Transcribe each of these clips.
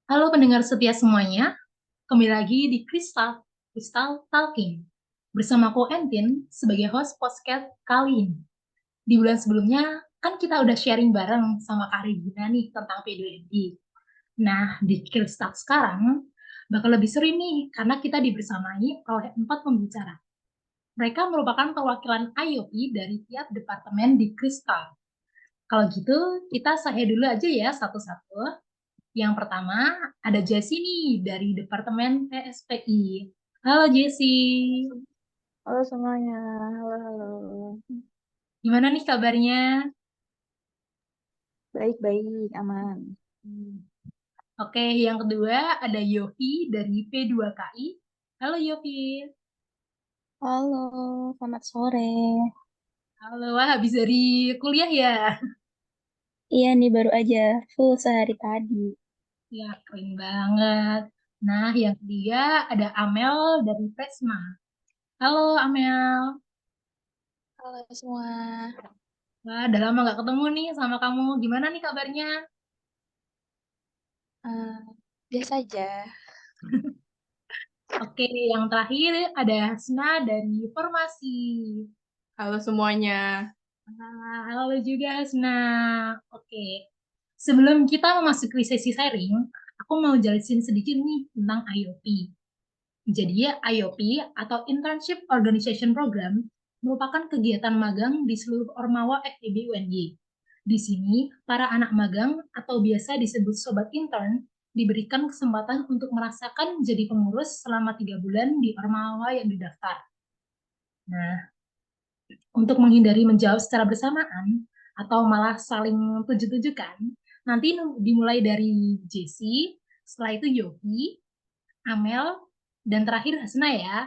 Halo pendengar setia semuanya, kembali lagi di Crystal Talking. Bersamaku Entin sebagai host podcast kali ini. Di bulan sebelumnya, kan kita udah sharing bareng sama Kak Regina nih tentang P2MD. Nah, di Crystal sekarang bakal lebih seru nih, karena kita dibersamai oleh 4 pembicara. Mereka merupakan perwakilan IOP dari tiap departemen di Crystal. Kalau gitu, kita sahe dulu aja ya satu-satu. Yang pertama, ada Jessie nih dari Departemen PSPI. Halo Jessie, Halo semuanya, halo halo. gimana nih kabarnya? Baik-baik, aman. Hmm. Oke, yang kedua ada Yofi dari P2KI. Halo Yofi. Halo, selamat sore. Halo, wah habis dari kuliah ya? Iya nih baru aja full sehari tadi. Ya, keren banget. Nah, yang ketiga ada Amel dari Presma. Halo Amel. Halo semua. Wah, udah lama nggak ketemu nih sama kamu. Gimana nih kabarnya? Eh, Biasa aja. Oke, yang terakhir ada Hasna dari Formasi. Halo semuanya. Halo juga, Hasna. Oke, sebelum kita memasuki sesi sharing, aku mau jelasin sedikit nih tentang IOP. Jadi ya, IOP atau Internship Organization Program merupakan kegiatan magang di seluruh Ormawa FEB UNY. Di sini, para anak magang atau biasa disebut sobat intern diberikan kesempatan untuk merasakan jadi pengurus selama 3 bulan di Ormawa yang didaftar. Nah, untuk menghindari menjawab secara bersamaan atau malah saling tuju-tujukan, nanti dimulai dari Jesse, setelah itu Yogi, Amel, dan terakhir Hasna ya.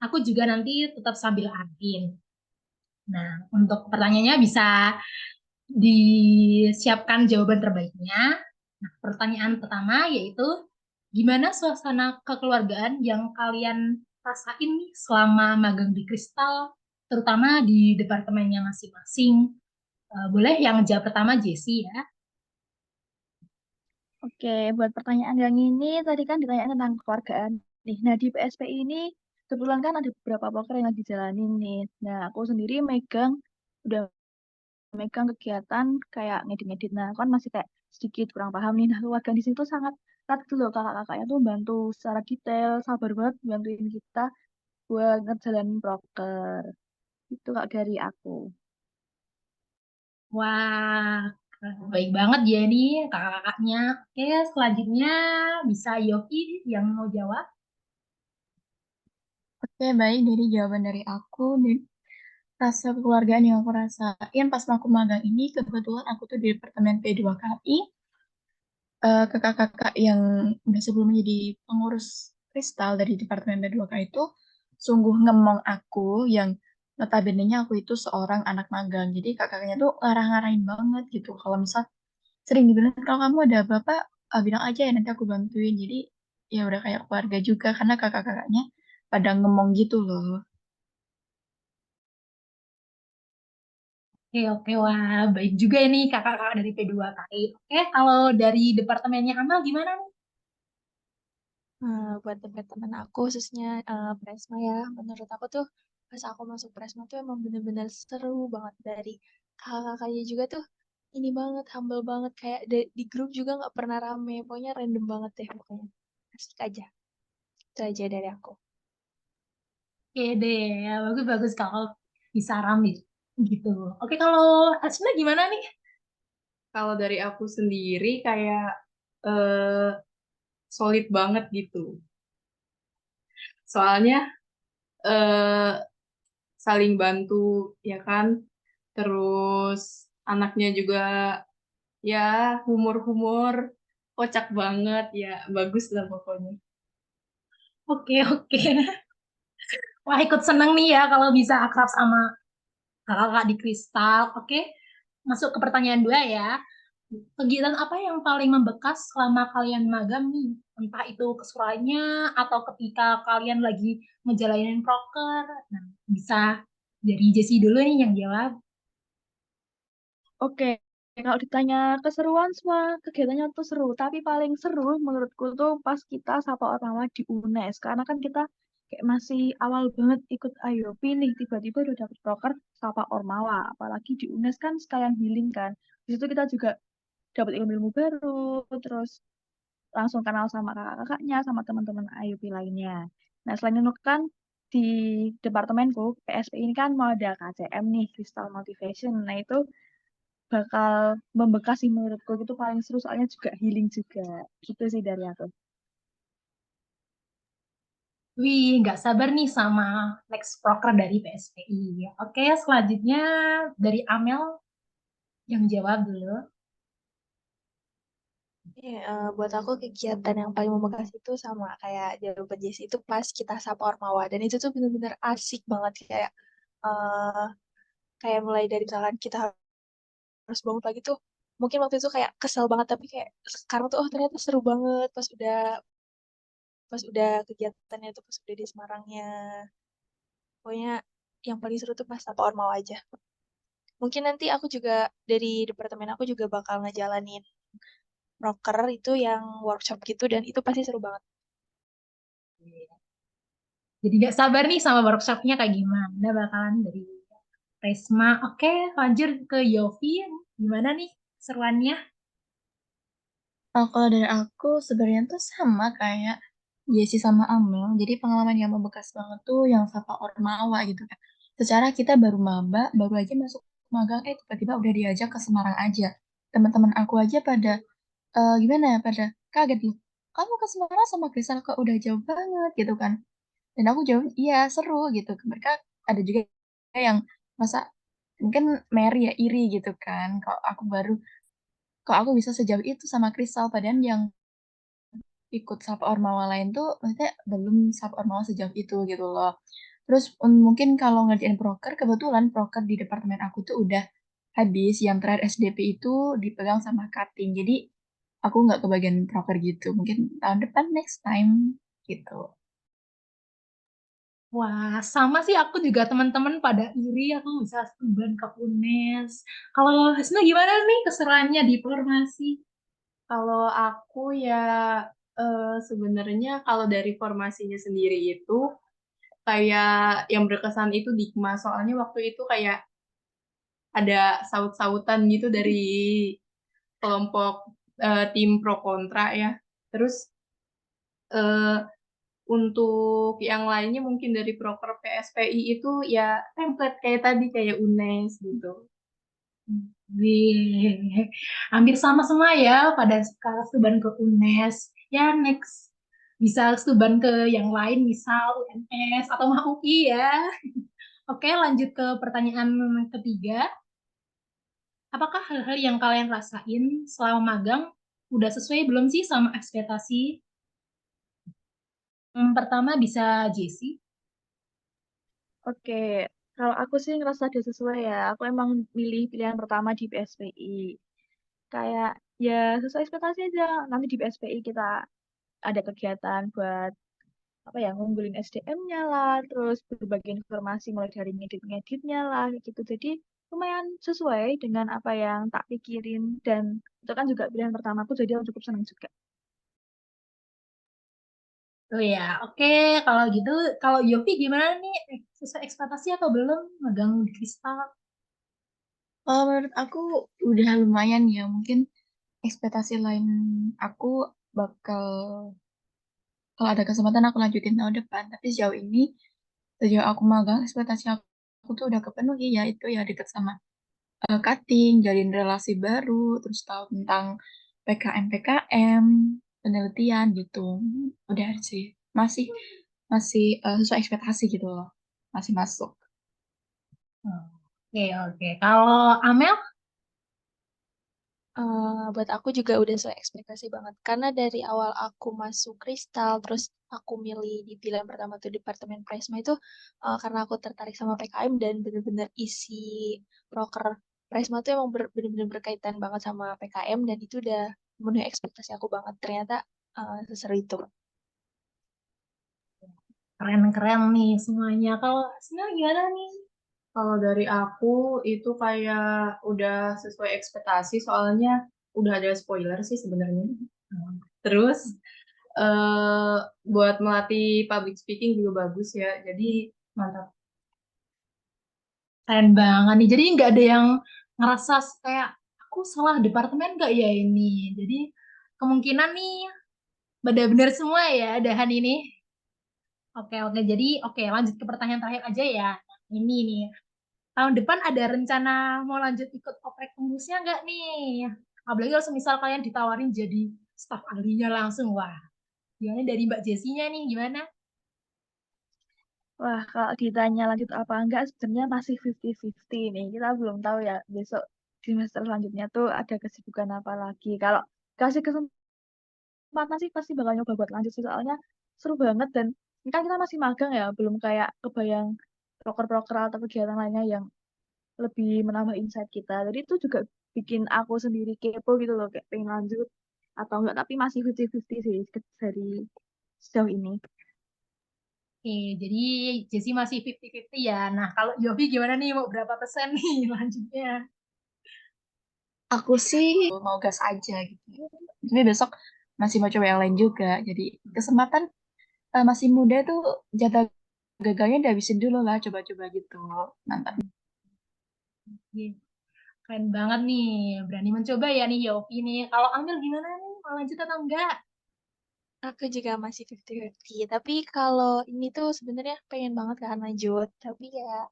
Aku juga nanti tetap sambil admin. Nah, untuk pertanyaannya bisa disiapkan jawaban terbaiknya. Nah, pertanyaan pertama yaitu, gimana suasana kekeluargaan yang kalian rasain nih selama magang di Kristal, terutama di departemennya masing-masing? Boleh yang jawab pertama Jessie ya. Oke, buat pertanyaan yang ini tadi kan ditanya tentang keluargaan. Nih, nah di PSP ini kebetulan kan ada beberapa proker yang lagi jalanin nih. Nah, aku sendiri udah megang kegiatan kayak ngedit-ngedit. Nah, kan masih kayak sedikit kurang paham nih. Nah, keluarga di situ sangat erat gitu loh. Kakak-kakaknya tuh bantu secara detail, sabar banget bantuin kita buat ngejalanin proker. Itu Kak dari aku. Wah, baik banget ya nih kakak-kakaknya. Oke, selanjutnya bisa Yogi yang mau jawab. Oke, baik. Jadi jawaban dari aku, rasa kekeluargaan yang aku rasain pas aku magang ini, kebetulan aku tuh di Departemen P2KI, kakak-kakak yang udah sebelumnya jadi pengurus kristal dari Departemen P2KI itu sungguh ngemong aku yang notabene-nya aku itu seorang anak magang. Jadi kakak-kakaknya tuh ngarah-ngarahin banget gitu. Kalau misal sering dibilang, kalau kamu ada apa-apa, bilang aja ya nanti aku bantuin. Jadi ya udah kayak keluarga juga karena kakak-kakaknya pada ngemong gitu loh. Oke, oke, wah, baik juga ini kakak-kakak dari P2KI. Oke, kalau dari departemennya Amal gimana nih? Buat teman-teman aku khususnya Presma ya, menurut aku tuh pas aku masuk Presma tuh emang bener-bener seru banget dari kakak-kakaknya juga tuh ini banget, humble banget kayak di grup juga nggak pernah rame, pokoknya random banget deh pokoknya. Asik aja, itu aja dari aku. Oke deh, ya, bagus-bagus kalau bisa rame gitu. Oke, kalau Hasna gimana nih? Kalau dari aku sendiri kayak eh, solid banget gitu. Soalnya eh, saling bantu ya kan. Terus anaknya juga ya humor-humor kocak banget ya bagus lah pokoknya. Oke, oke. Wah, ikut seneng nih ya kalau bisa akrab sama kakak-kakak di Kristal. Oke, masuk ke pertanyaan dua ya. Kegiatan apa yang paling membekas selama kalian magang nih? Entah itu kesukaannya atau ketika kalian lagi ngejalanin proker. Nah, bisa dari Jessie dulu nih yang jawab. Oke. kalau ditanya keseruan, semua kegiatannya tuh seru. Tapi paling seru menurutku tuh pas kita sapa Ormawa di UNES. Karena kan kita kayak masih awal banget ikut IOP nih. Tiba-tiba udah dapet proker sapa Ormawa. Apalagi di UNES kan sekalian healing kan. Di situ kita juga dapat ilmu-ilmu baru. Terus langsung kenal sama kakak-kakaknya, sama teman-teman IUP lainnya. Nah, selain itu kan di departemenku, PSP ini kan mau ada KCM nih, Crystal Motivation. Nah, itu bakal membekas sih menurutku. Itu paling seru, soalnya juga healing juga. Gitu sih dari aku. Wih, nggak sabar nih sama next proker dari PSPI. Oke, selanjutnya dari Amel yang jawab dulu. Buat aku kegiatan yang paling membekas itu sama kayak jawaban Jessi itu pas kita sapa Ormawa dan itu tuh bener-bener asik banget kayak eh kayak mulai dari misalkan kita harus bangun pagi tuh mungkin waktu itu kayak kesel banget tapi kayak sekarang tuh oh ternyata seru banget pas udah kegiatannya tuh pas udah di Semarangnya pokoknya yang paling seru tuh pas sapa Ormawa aja. Mungkin nanti aku juga dari departemen aku juga bakal ngejalanin proker itu yang workshop gitu dan itu pasti seru banget. Jadi nggak sabar nih sama workshopnya kayak gimana bakalan dari Resma. Oke, lanjut ke Yofi. Gimana nih seruannya? Kalau dari aku sebenarnya tuh sama kayak Jessi sama Amel. Jadi pengalaman yang membekas banget tuh yang Sapa Ormawa gitu kan. Secara kita baru maba, baru aja masuk magang, tiba-tiba udah diajak ke Semarang aja. Teman-teman aku aja pada gimana ya, pada kaget loh. Kamu ke Semarang sama Kristal kok udah jauh banget gitu kan. Dan aku jawab, iya seru gitu. Mereka ada juga yang masa mungkin Mary ya iri gitu kan. Kok aku bisa sejauh itu sama Kristal, padahal yang ikut Sapa Ormawa lain tuh maksudnya belum Sapa Ormawa sejauh itu gitu loh. Terus mungkin kalau ngerjain proker, kebetulan proker di departemen aku tuh udah habis. Yang terakhir SDP itu dipegang sama cutting. Jadi aku nggak kebagian proker gitu. Mungkin tahun depan next time gitu. Wah, sama sih aku juga teman-teman pada iri aku bisa studian ke UNES. Kalau Hasna gimana nih keseruannya di formasi? Kalau aku ya sebenarnya kalau dari formasinya sendiri itu kayak yang berkesan itu Dikma. Soalnya waktu itu kayak ada saut-sautan gitu dari kelompok tim pro kontra ya. Terus eh, untuk yang lainnya mungkin dari proker PSPI itu ya template kayak tadi kayak UNES gitu. Wih, hampir sama semua ya pada sekarang stuban ke UNES. Ya next bisa stuban ke yang lain misal UNS atau mah UI ya. Oke, lanjut ke pertanyaan ketiga. Apakah hal-hal yang kalian rasain selama magang udah sesuai belum sih sama ekspektasi? Pertama bisa Jesse. Oke, kalau aku sih ngerasa dia sesuai ya. Aku emang milih pilihan pertama di PSPI. Kayak ya sesuai ekspektasi aja. Nanti di PSPI kita ada kegiatan buat apa ya ngumpulin SDM-nya lah, terus berbagi informasi mulai dari ngedit-ngeditnya lah kayak gitu. Jadi lumayan sesuai dengan apa yang tak pikirin dan itu kan juga pilihan pertamaku jadi aku cukup senang juga. Oh ya, oke. Kalau gitu, kalau Yofi gimana nih? Sesuai ekspektasi atau belum magang di Kristal? Kalau menurut aku udah lumayan ya. Mungkin ekspektasi lain aku bakal kalau ada kesempatan aku lanjutin tahun depan. Tapi sejauh aku magang, ekspektasi aku tuh udah kepenuhi ya itu ya deket sama cutting, jalin relasi baru, terus tahu tentang PKM penelitian gitu. Udah sih, masih masih sesuai ekspektasi gitu loh, masih masuk. Oke, oke. Kalau Amel, Buat aku juga udah sesuai ekspektasi banget. Karena dari awal aku masuk Kristal, terus aku milih di pilihan pertama tuh Departemen Presma itu karena aku tertarik sama PKM dan bener-bener isi proker Presma tuh emang bener-bener berkaitan banget sama PKM dan itu udah memenuhi ekspektasi aku banget. Ternyata seseru itu. keren-keren nih semuanya. Kalau Hasna gimana nih? Kalau dari aku itu kayak udah sesuai ekspektasi soalnya udah ada spoiler sih sebenarnya. Terus eh buat melatih public speaking juga bagus ya. Jadi mantap. Keren banget nih. Jadi nggak ada yang ngerasa kayak aku salah departemen nggak ya ini. Jadi kemungkinan nih benar-benar semua ya dahan ini. Oke, oke. Jadi, oke, lanjut ke pertanyaan terakhir aja ya. Ini nih, tahun depan ada rencana mau lanjut ikut oprek tembusnya nggak nih? Apalagi kalau semisal kalian ditawarin jadi staf ahlinya langsung. Wah, gimana dari Mbak Jessinya nih, gimana? Wah, kalau ditanya lanjut apa enggak, sebenarnya masih 50-50 nih. Kita belum tahu ya besok semester selanjutnya tuh ada kesibukan apa lagi. Kalau kasih kesempatan sih pasti bakal nyoba buat lanjut sih. Soalnya seru banget dan ini kan kita masih magang ya, belum kayak kebayang proker-proker atau kegiatan lainnya yang lebih menambah insight kita. Jadi itu juga bikin aku sendiri kepo gitu loh, kayak pengen lanjut atau enggak. Tapi masih 50-50 sih dari sejauh ini. Oke, jadi Jessi masih 50-50 ya. Nah, kalau Yofi gimana nih? Mau berapa persen nih lanjutnya? Aku sih mau gas aja gitu. Tapi besok masih mau coba yang lain juga. Jadi kesempatan masih muda tuh jatah gagalnya dihabisin dulu lah, coba-coba gitu. Mantap. Oke, keren banget nih. Berani mencoba ya nih Yofi nih. Kalau Amel gimana nih? Mau lanjut atau enggak? Aku juga masih 50-50. Tapi kalau ini tuh sebenarnya pengen banget kan lanjut. Tapi ya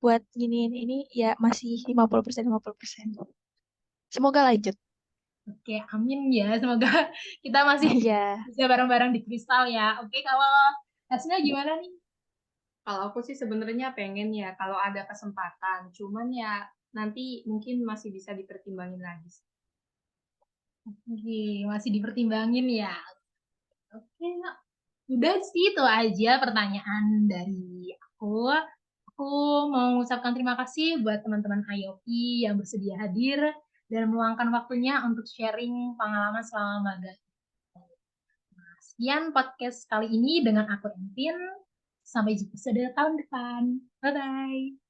buat giniin ini ya masih 50%, 50%. Semoga lanjut. Oke, amin ya. Semoga kita masih Iya. bisa bareng-bareng di Kristal ya. Oke, kalau hasilnya gimana nih? Kalau aku sih sebenarnya pengen ya kalau ada kesempatan. Cuman ya nanti mungkin masih bisa dipertimbangin lagi. Oke, masih dipertimbangin ya. Oke, udah sih itu aja pertanyaan dari aku. Aku mau mengucapkan terima kasih buat teman-teman IOP yang bersedia hadir dan meluangkan waktunya untuk sharing pengalaman selama magang. Sekian podcast kali ini dengan aku Entin. Sampai jumpa pada tahun depan. Bye-bye.